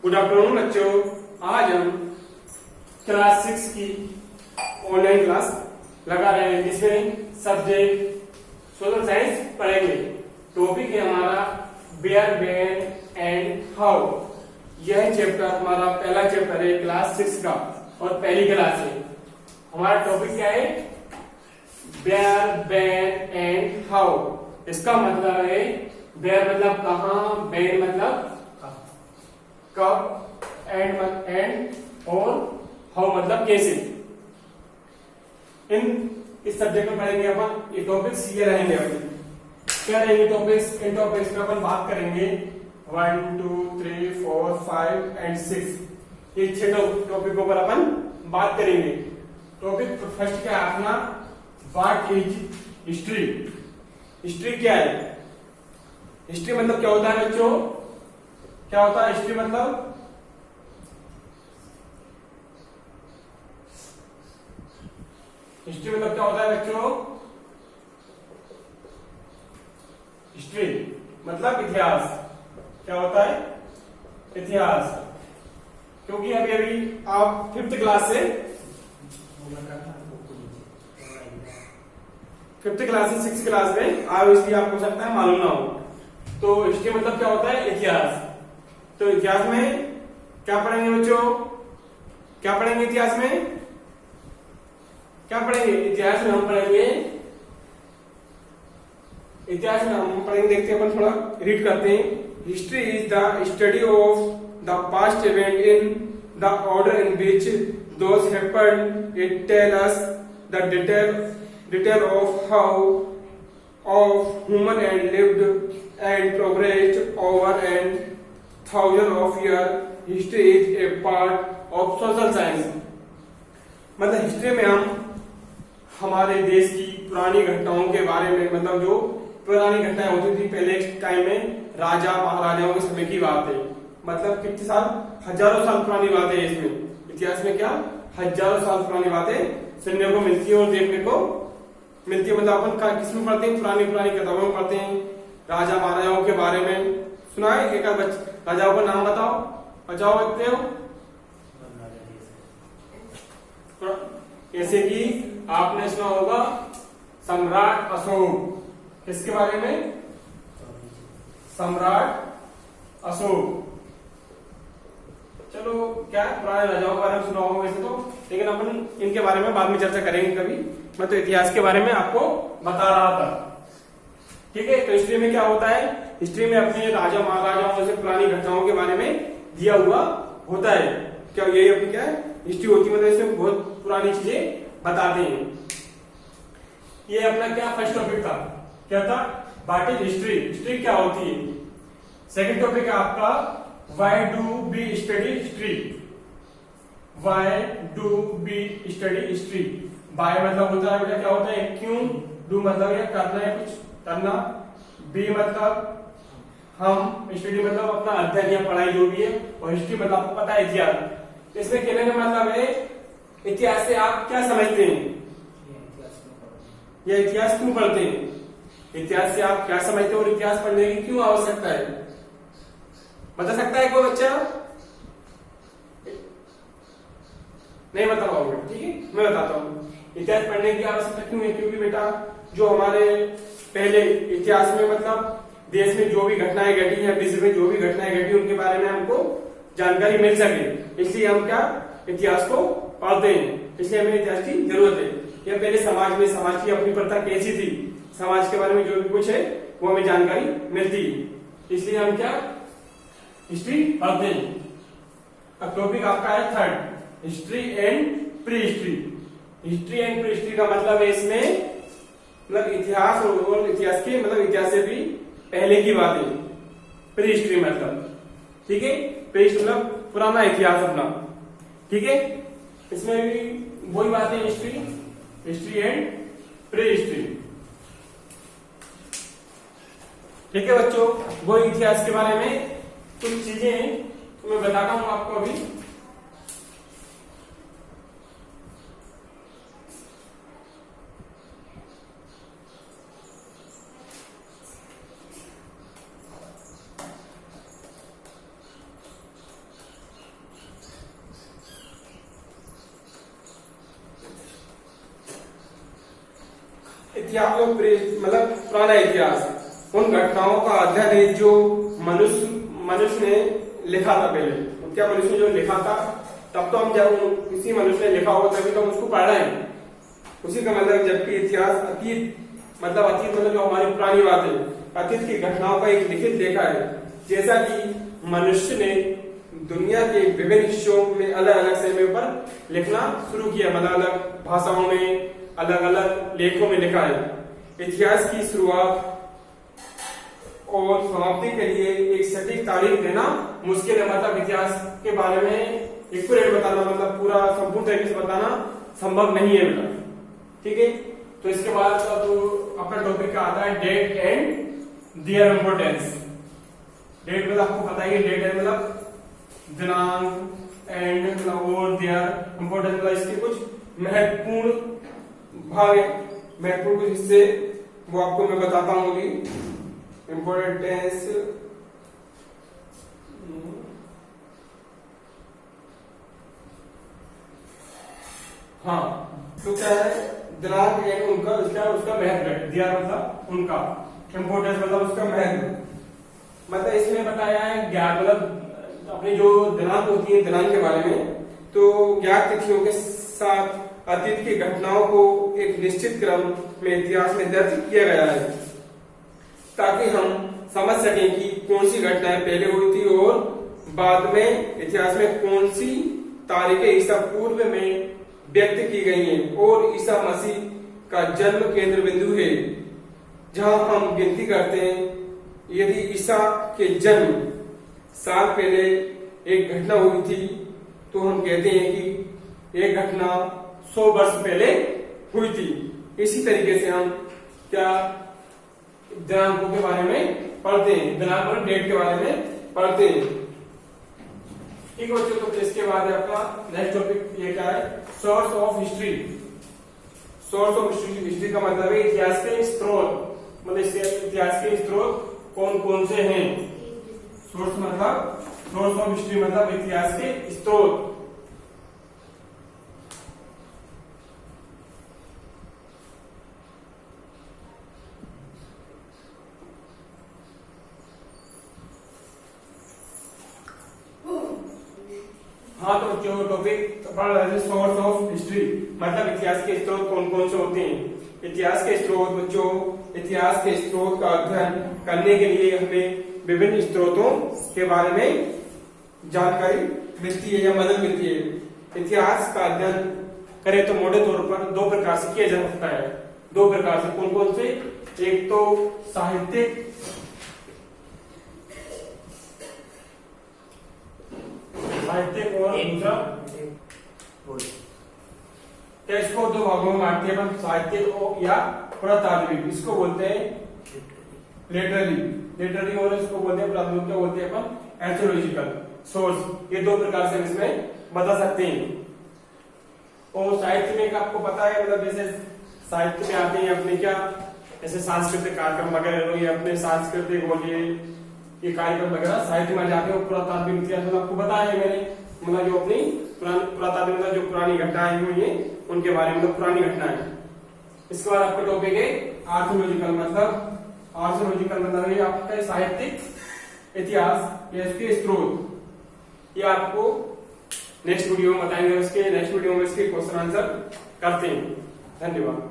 Good afternoon बच्चों। आज हम क्लास 6 की ऑनलाइन क्लास लगा रहे हैं जिसमें सब्जेक्ट सोशल साइंस पढ़ेंगे। टॉपिक है हमारा वेयर व्हेन एंड हाउ। यह चैप्टर हमारा पहला चैप्टर है क्लास 6 का और पहली क्लास है। हमारा टॉपिक क्या है? Where when and how. इसका मतलब है वेयर मतलब कहाँ, व्हेन मतलब कब, एंड और हाउ मतलब कैसे। इस सब्जेक्ट में पढ़ेंगे अपन। ये टॉपिक्स ये रहेंगे अपने। क्या रहेंगे टॉपिक्स? इन टॉपिक्स में अपन बात करेंगे 1 2 3 4 5 एंड 6। ये 6 टॉपिकों पर अपन बात करेंगे। टॉपिक फर्स्ट क्या है अपना? What is history. हिस्ट्री क्या है? हिस्ट्री मतलब क्या होता है बच्चों? क्या होता है हिस्ट्री मतलब? हिस्ट्री मतलब क्या होता है बच्चों? हिस्ट्री मतलब इतिहास। क्या होता है? इतिहास। क्योंकि अभी अभी आप 5th क्लास से 6th क्लास में आप, इसलिए आपको सकता है मालूम ना हो। तो हिस्ट्री मतलब क्या होता है? इतिहास। तो इतिहास में क्या पढ़ेंगे बच्चों? क्या पढ़ेंगे इतिहास में? क्या पढ़ेंगे इतिहास में? हम पढ़ेंगे देखते हैं अपन, थोड़ा रीड करते हैं। History is the study of the past event in the order in which those happened. It tell us the detail of how of human and lived and progressed over and thousands of years. History is a part of social science. मतलब history में हम हमारे देश की पुरानी घटनाओं के बारे में, मतलब जो पुरानी घटनाएं होती थी पहले टाइम में, राजा महाराजाओं के समय की बात है। मतलब कितने साल? हजारों साल पुरानी बातें हैं इसमें। इतिहास में क्या हजारों साल पुरानी बातें सुनने को मिलती है और देखने को मिलती है। मतलब अपन किसमें पढ़ते हैं? पुरानी किताबों में पढ़ते हैं। राजा महाराजाओं के बारे में सुना है? एक राजाओं का नाम बताओ बच्चे हो। जैसे कि आपने सुना होगा सम्राट अशोक। किसके बारे में? सम्राट अशोक। चलो, क्या पुराने राजाओं के बारे में सुना होगा वैसे तो, लेकिन अपन इनके बारे में बाद में चर्चा करेंगे कभी। मैं तो इतिहास के बारे में आपको बता रहा था, ठीक है। तो हिस्ट्री में क्या होता है? हिस्ट्री में अपने राजा महाराजाओं से पुरानी घटनाओं के बारे में दिया हुआ होता है। क्या यही अपनी क्या है? हिस्ट्री होती है। मतलब इसमें बहुत पुरानी चीजें बताते हैं। ये अपना क्या फर्स्ट टॉपिक था? क्या था? What is history. हिस्ट्री क्या होती है? सेकंड टॉपिक है आपका why do we study history. Why do we study history. बाय मतलब होता है बेटा क्या होता है? क्यों। डू मतलब ये करना है, कुछ करना। बी मतलब हम। स्टडी मतलब अपना अध्ययन या पढ़ाई जो भी है। और हिस्ट्री मतलब आपको पता है इतिहास। इसमें कहने का मतलब है इतिहास से आप क्या समझते हैं या इतिहास क्यों पढ़ते हैं। इतिहास से आप क्या समझते हो और इतिहास पढ़ने की क्यों आवश्यकता है? बता सकता है कोई बच्चा? नहीं बता पाओगे? ठीक है, मैं बताता हूँ। इतिहास पढ़ने की आवश्यकता क्यों है? क्योंकि बेटा जो हमारे पहले इतिहास में, मतलब देश में जो भी घटनाएं घटी या विश्व में जो भी घटनाएं घटी, उनके बारे में हमको जानकारी मिल सके, इसलिए हम क्या इतिहास को पढ़ते हैं। इसलिए हमें इतिहास की जरूरत है। या पहले समाज की अपनी प्रथा कैसी थी, समाज के बारे में जो भी कुछ है वो हमें जानकारी मिलती है। इसलिए हम क्या हिस्ट्री पढ़ते हैं। अब टॉपिक आपका है third, history and pre history. History and pre history का मतलब है इसमें, मतलब इतिहास और इतिहास के, मतलब इतिहास से भी पहले की बातें। प्री हिस्ट्री मतलब, ठीक है, प्री हिस्ट्री मतलब पुराना इतिहास अपना, ठीक है। इसमें भी वही बातें, हिस्ट्री एंड प्री हिस्ट्री, ठीक है बच्चों। वो इतिहास के बारे में कुछ चीजें तो मैं बताता हूं आपको अभी। इतिहास मतलब पुराना इतिहास, उन घटनाओं का अध्ययन है जो मनुष्य ने लिखा था पहले। क्या मनुष्य ने जो लिखा था, तब तो हम जब किसी मनुष्य ने लिखा होगा तभी तो हम उसको पढ़ रहे हैं, उसी का मतलब। जबकि इतिहास अतीत मतलब जो हमारी पुरानी बात है, अतीत की घटनाओं का एक लिखित लेखा है। जैसा कि मनुष्य ने दुनिया के विभिन्न हिस्सों में अलग अलग समय पर लिखना शुरू किया, मतलब अलग भाषाओं में, अलग अलग लेखों में लिखा है। इतिहास की शुरुआत और समाप्ति के लिए एक सटीक तारीख देना मुश्किल है। मतलब इतिहास के बारे में एक्यूरेट बताना, मतलब पूरा संपूर्ण तरीके से बताना संभव नहीं है बेटा, ठीक है। तो इसके बाद अब अपना टॉपिक आता है date and their importance. Date मतलब आपको पता ही है, डेट है मतलब दिनांक, एंड मतलब और देयर इम्पोर्टेंस मतलब इसके कुछ महत्वपूर्ण भाग है, महत्वपूर्ण कुछ हिस्से, वो आपको मैं बताता हूँ अभी। इम्पोर्टेंस हाँ, तो क्या है, दिनांक एंड उनका उसका महत्व है, दिया मतलब उनका, इम्पोर्टेंस मतलब उसका महत्व। मतलब इसमें बताया है ज्ञात, मतलब अपनी जो दिनांक होती है, दिनांक के बारे में, तो ज्ञात तिथियों के साथ अतीत की घटनाओं को एक निश्चित क्रम में इतिहास में दर्ज किया गया है, ताकि हम समझ सकें कि कौन सी घटनाएं पहले हुई थी और बाद में इतिहास में कौन सी तारीखें ईसा पूर्व में व्यक्त की गई हैं, और ईसा मसीह का जन्म केंद्र बिंदु है जहां हम गिनती करते हैं। यदि ईसा के जन्म साल पहले एक घटना हुई थी, तो हम कहते हैं कि एक घटना 100 वर्ष पहले हुई थी। इसी तरीके से हम क्या दिनांकों के बारे में पढ़ते हैं, दिनांक और डेट के बारे में पढ़ते हैं, ठीक है बच्चों। तो इसके बाद आपका नेक्स्ट टॉपिक ये क्या है, source of history. Source of history का मतलब है इतिहास के स्रोत, मतलब इतिहास के स्रोत कौन कौन से हैं। सोर्स मतलब, सोर्स ऑफ हिस्ट्री मतलब इतिहास के स्रोत। हाँ, तो बच्चों टॉपिक पढ़ रहे थे सोर्स ऑफ हिस्ट्री, मतलब इतिहास के स्रोत कौन कौन से होते हैं। इतिहास के स्रोत बच्चों, इतिहास के स्रोत का अध्ययन करने के लिए हमें विभिन्न स्रोतों के बारे में जानकारी मिलती है या मदद मिलती है। इतिहास का अध्ययन करें तो मोटे तौर पर दो प्रकार से किया जा सकता है। दो प्रकार से, कौन कौन से, एक तो साहित्यिक और दूसरा, इसको दो भागों में बांटते हैं अपन, साहित्यिक या पुरातात्विक। इसको बोलते हैं लिटरेरी और इसको बोलते हैं पुरातात्विक, क्या बोलते हैं अपन, एथियोलॉजिकल सोर्स। ये दो प्रकार से इसमें बता सकते हैं। और साहित्य में आपको पता है, मतलब जैसे साहित्य में आते हैं अपने क्या, जैसे सांस्कृतिक कार्यक्रम वगैरह, ये अपने सांस्कृतिक बोलिए ये कार्यक्रम वगैरह साहित्य में जाते हैं। पुरातात्विक इतिहास मतलब आपको बताया है मैंने, मतलब जो अपनी पुरातात्विक मतलब जो पुरानी घटनाएं हुई है उनके बारे में, मतलब पुरानी घटनाएं। इसके बाद आपका टॉपिक है आर्थियोलॉजिकल, मतलब ये आपका साहित्यिक इतिहास या इसके स्रोत। ये आपको नेक्स्ट वीडियो में बताएंगे, उसके नेक्स्ट वीडियो में इसके क्वेश्चन आंसर करते हैं। धन्यवाद।